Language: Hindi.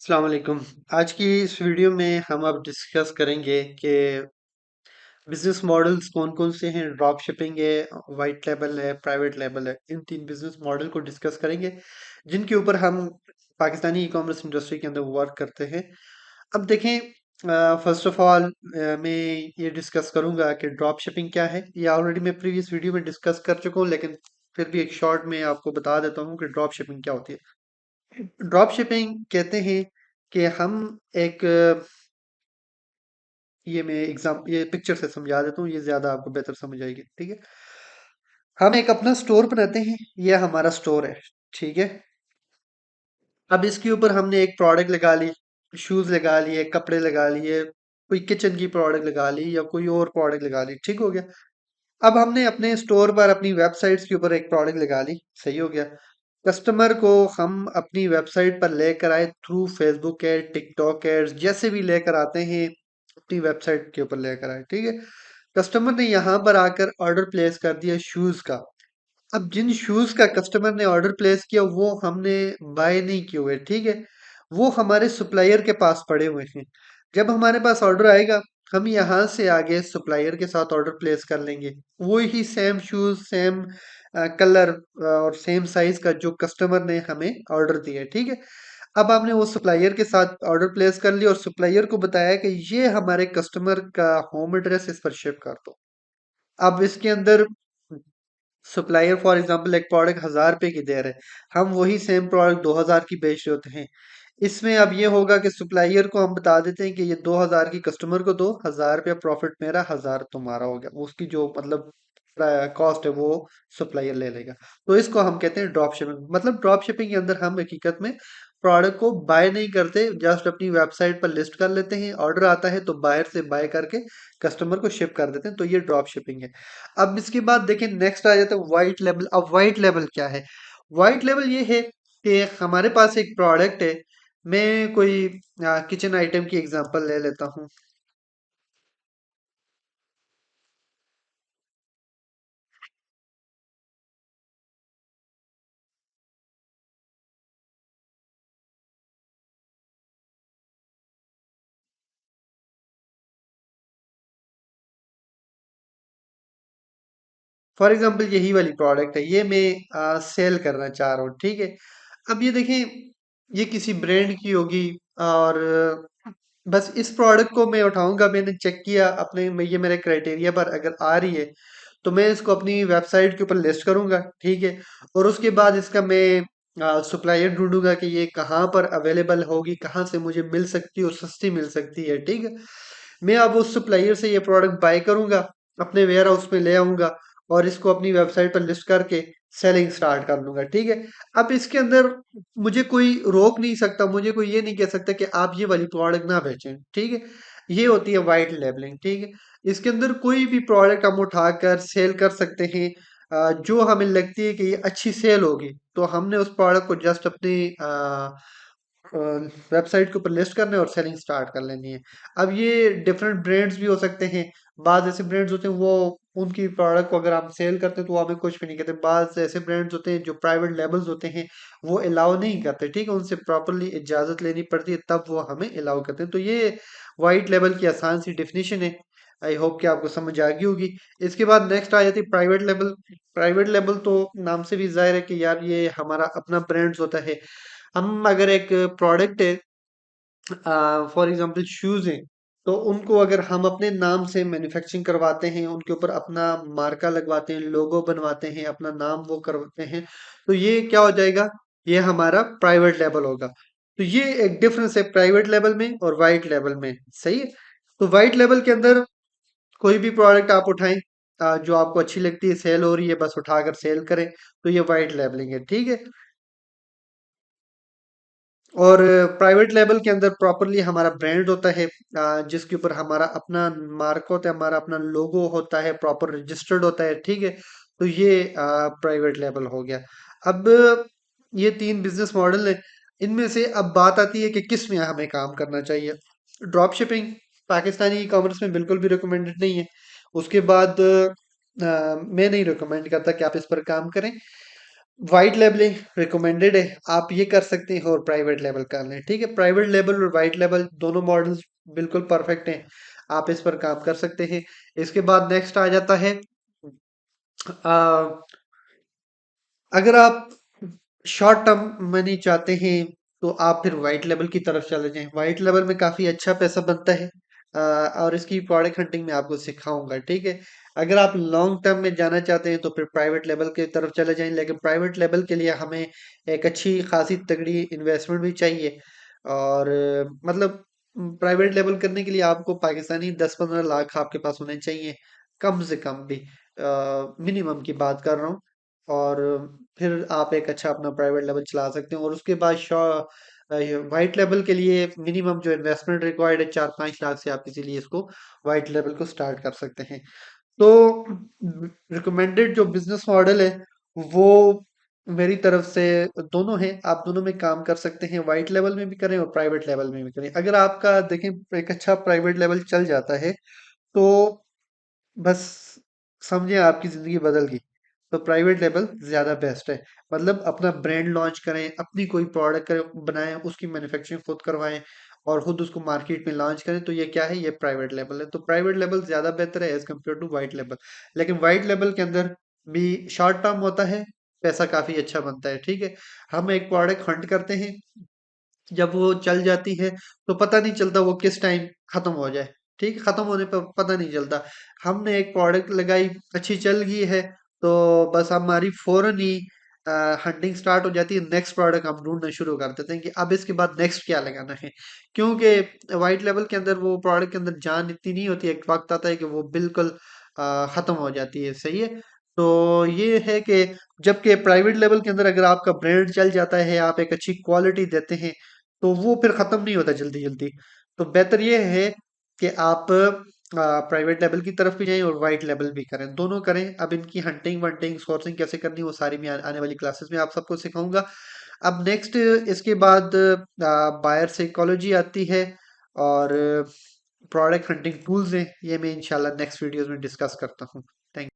अस्सलाम वालेकुम। आज की इस वीडियो में हम अब डिस्कस करेंगे कि बिजनेस मॉडल्स कौन-कौन से हैं। ड्रॉप शिपिंग है, वाइट लेबल है, प्राइवेट लेबल है। इन तीन बिजनेस मॉडल को डिस्कस करेंगे जिनके ऊपर हम पाकिस्तानी ई कॉमर्स इंडस्ट्री के अंदर वर्क करते हैं। अब देखें, फर्स्ट ऑफ ऑल मैं ये डिस्कस करूंगा कि ड्रॉप शिपिंग क्या है। ये ऑलरेडी मैं प्रीवियस वीडियो में डिस्कस कर चुका हूँ, लेकिन फिर भी एक शॉर्ट में आपको बता देता हूँ कि ड्रॉप शिपिंग क्या होती है। ड्रॉप शिपिंग कहते हैं कि हम एक ये पिक्चर से समझा देता हूँ, ये ज्यादा आपको बेहतर समझ आएगी। ठीक है, हम एक अपना स्टोर बनाते हैं। ये हमारा स्टोर है। ठीक है, अब इसके ऊपर हमने एक प्रोडक्ट लगा ली, शूज लगा लिए, कपड़े लगा लिए, कोई किचन की प्रोडक्ट लगा ली या कोई और प्रोडक्ट लगा ली। ठीक हो गया। अब हमने अपने स्टोर पर अपनी वेबसाइट्स के ऊपर एक प्रोडक्ट लगा ली। सही हो गया। कस्टमर को हम अपनी वेबसाइट पर लेकर आए through Facebook ad, TikTok ads, जैसे भी लेकर आते हैं अपनी वेबसाइट के ऊपर लेकर आए। ठीक है, कस्टमर ने यहाँ पर आकर ऑर्डर प्लेस कर दिया शूज का। अब जिन शूज का कस्टमर ने ऑर्डर प्लेस किया वो हमने बाय नहीं किए हुए। ठीक है, वो हमारे सप्लायर के पास पड़े हुए हैं। जब हमारे पास ऑर्डर आएगा, हम यहाँ से आगे सप्लायर के साथ ऑर्डर प्लेस कर लेंगे। वो ही सेम शूज, सेम कलर और सेम साइज का जो कस्टमर ने हमें ऑर्डर दिया है। ठीक है, अब आपने वो सप्लायर के साथ ऑर्डर प्लेस कर लिया और सप्लायर को बताया कि ये हमारे कस्टमर का होम एड्रेस, इस पर शिप कर दो। अब इसके अंदर सप्लायर फॉर एग्जांपल एक प्रोडक्ट 1000 रुपए की दे रहे हैं, हम वही सेम प्रोडक्ट 2000 की बेच रहे होते हैं। इसमें अब ये होगा कि सप्लायर को हम बता देते हैं कि ये 2000 की कस्टमर को दो, 1000 रुपया प्रॉफिट मेरा, 1000 तुम्हारा हो गया। उसकी जो मतलब कॉस्ट है वो सप्लायर ले लेगा। तो इसको हम कहते हैं ड्रॉप शिपिंग। मतलब ड्रॉप शिपिंग के अंदर हम हकीकत में प्रोडक्ट को बाय नहीं करते, जस्ट अपनी वेबसाइट पर लिस्ट कर लेते हैं। ऑर्डर आता है तो बायर से बाय करके कस्टमर को शिप कर देते हैं। तो ये ड्रॉप शिपिंग है। अब इसके बाद देखिए नेक्स्ट आ जाता है व्हाइट लेबल। अब व्हाइट लेबल क्या है? व्हाइट लेबल ये है कि हमारे पास एक प्रोडक्ट है। मैं कोई किचन आइटम की एग्जांपल ले लेता हूँ। फॉर एग्जांपल यही वाली प्रोडक्ट है, ये मैं सेल करना चाह रहा हूँ। ठीक है, अब ये देखें, ये किसी ब्रांड की होगी और बस इस प्रोडक्ट को मैं उठाऊंगा। मैंने चेक किया अपने में, ये मेरे क्राइटेरिया पर अगर आ रही है तो मैं इसको अपनी वेबसाइट के ऊपर लिस्ट करूंगा। ठीक है, और उसके बाद इसका मैं सप्लायर ढूंढूंगा कि ये कहाँ पर अवेलेबल होगी, कहाँ से मुझे मिल सकती है और सस्ती मिल सकती है। ठीक है, मैं अब उस सप्लायर से ये प्रोडक्ट बाय करूंगा, अपने वेयर हाउस में ले आऊंगा और इसको अपनी वेबसाइट पर लिस्ट करके सेलिंग स्टार्ट कर लूंगा। ठीक है, अब इसके अंदर मुझे कोई रोक नहीं सकता, मुझे कोई ये नहीं कह सकता कि आप ये वाली प्रोडक्ट ना बेचें। ठीक है, ये होती है वाइट लेबलिंग। ठीक है, इसके अंदर कोई भी प्रोडक्ट हम उठाकर सेल कर सकते हैं। जो हमें लगती है कि ये अच्छी सेल होगी तो हमने उस प्रोडक्ट को जस्ट अपनी वेबसाइट के ऊपर लिस्ट करना है और सेलिंग स्टार्ट कर लेनी है। अब ये डिफरेंट ब्रांड्स भी हो सकते हैं। बाद ऐसे ब्रांड्स होते हैं वो उनकी प्रोडक्ट को अगर हम सेल करते हैं तो वो हमें कुछ भी नहीं कहते। बाद ऐसे ब्रांड्स होते हैं जो प्राइवेट लेबल्स होते हैं, वो अलाउ नहीं करते। ठीक है, उनसे प्रॉपरली इजाजत लेनी पड़ती है, तब वो हमें अलाउ करते हैं। तो ये वाइट लेबल की आसान सी डेफिनेशन है। आई होप कि आपको समझ आ गई होगी। इसके बाद नेक्स्ट आ जाती है प्राइवेट लेबल। प्राइवेट लेबल तो नाम से भी जाहिर है कि यार ये हमारा अपना ब्रांड्स होता है। हम अगर एक प्रोडक्ट है, फॉर एग्जांपल शूज हैं, तो उनको अगर हम अपने नाम से मैन्युफैक्चरिंग करवाते हैं, उनके ऊपर अपना मार्का लगवाते हैं, लोगो बनवाते हैं, अपना नाम वो करवाते हैं, तो ये क्या हो जाएगा? ये हमारा प्राइवेट लेबल होगा। तो ये एक डिफरेंस है प्राइवेट लेवल में और वाइट लेवल में। सही है। तो वाइट लेवल के अंदर कोई भी प्रोडक्ट आप उठाएं, जो आपको अच्छी लगती है, सेल हो रही है, बस उठाकर सेल करें, तो ये वाइट लेबलिंग है। ठीक है, और प्राइवेट लेवल के अंदर प्रॉपरली हमारा ब्रांड होता है, जिसके ऊपर हमारा अपना मार्क होता है, हमारा अपना लोगो होता है, प्रॉपर रजिस्टर्ड होता है। ठीक है, तो ये प्राइवेट लेवल हो गया। अब ये तीन बिजनेस मॉडल है। इनमें से अब बात आती है कि किस में हमें काम करना चाहिए। Drop shipping Pakistani e commerce में बिल्कुल भी रिकमेंडेड नहीं है। उसके बाद मैं नहीं रिकमेंड करता कि आप इस पर काम करें। वाइट लेबलिंग रिकमेंडेड है, आप ये कर सकते हैं और प्राइवेट लेबल कर लें, ठीक है। प्राइवेट लेबल और वाइट लेबल दोनों मॉडल्स बिल्कुल परफेक्ट हैं, आप इस पर काम कर सकते हैं। इसके बाद नेक्स्ट आ जाता है, आ, अगर आप शॉर्ट टर्म मनी चाहते हैं तो आप फिर वाइट लेवल की तरफ चले जाएं। वाइट लेवल में काफी अच्छा पैसा बनता है, और इसकी प्रोडक्ट हंटिंग में आपको सिखाऊंगा, ठीक है। अगर आप लॉन्ग टर्म में जाना चाहते हैं तो फिर प्राइवेट लेवल की तरफ चले जाएं, लेकिन प्राइवेट लेवल के लिए हमें एक अच्छी खासी तगड़ी इन्वेस्टमेंट भी चाहिए। और मतलब प्राइवेट लेवल करने के लिए आपको पाकिस्तानी 10-15 लाख आपके पास होने चाहिए, कम से कम भी, मिनिमम की बात कर रहा हूँ। और फिर आप एक अच्छा अपना प्राइवेट लेवल चला सकते हैं। और उसके बाद वाइट लेवल के लिए मिनिमम जो इन्वेस्टमेंट रिक्वायर्ड है 4-5 लाख से, आप इसीलिए इसको वाइट लेवल को स्टार्ट कर सकते हैं। तो रिकमेंडेड जो बिजनेस मॉडल है वो मेरी तरफ से दोनों है, आप दोनों में काम कर सकते हैं, वाइट लेवल में भी करें और प्राइवेट लेवल में भी करें। अगर आपका देखें एक अच्छा प्राइवेट लेवल चल जाता है तो बस समझे आपकी जिंदगी बदल गई। तो प्राइवेट लेवल ज्यादा बेस्ट है, मतलब अपना ब्रांड लॉन्च करें, अपनी कोई प्रोडक्ट करें बनाएं, उसकी मैन्युफैक्चरिंग खुद करवाएं और खुद उसको मार्केट में लॉन्च करें, तो ये क्या है, ये प्राइवेट लेवल है। तो प्राइवेट लेवल ज्यादा बेहतर है as compare to white level. लेकिन वाइट लेवल के अंदर भी शॉर्ट टर्म होता है, पैसा काफी अच्छा बनता है, ठीक है। हम एक प्रोडक्ट फंड करते हैं, जब वो चल जाती है तो पता नहीं चलता वो किस टाइम खत्म हो जाए, ठीक है। खत्म होने पर पता नहीं चलता। हमने एक प्रोडक्ट लगाई, अच्छी चल गई है, तो बस हमारी फौरन ही हंटिंग स्टार्ट हो जाती है, नेक्स्ट प्रोडक्ट हम ढूंढना शुरू कर देते हैं कि अब इसके बाद नेक्स्ट क्या लगाना है। क्योंकि वाइट लेवल के अंदर वो प्रोडक्ट के अंदर जान इतनी नहीं होती, एक वक्त आता है कि वो बिल्कुल खत्म हो जाती है, सही है। तो ये है कि जबकि प्राइवेट लेवल के अंदर अगर आपका ब्रांड चल जाता है, आप एक अच्छी क्वालिटी देते हैं, तो वो फिर खत्म नहीं होता जल्दी जल्दी। तो बेहतर ये है कि आप प्राइवेट लेवल की तरफ भी जाएं और वाइट लेवल भी करें, दोनों करें। अब इनकी हंटिंग वंटिंग सोर्सिंग कैसे करनी है वो सारी मैं आने वाली क्लासेस में आप सबको सिखाऊंगा। अब नेक्स्ट इसके बाद बायर साइकोलॉजी आती है, और प्रोडक्ट हंटिंग टूल्स हैं, ये मैं इंशाल्लाह नेक्स्ट वीडियोस में डिस्कस करता हूँ।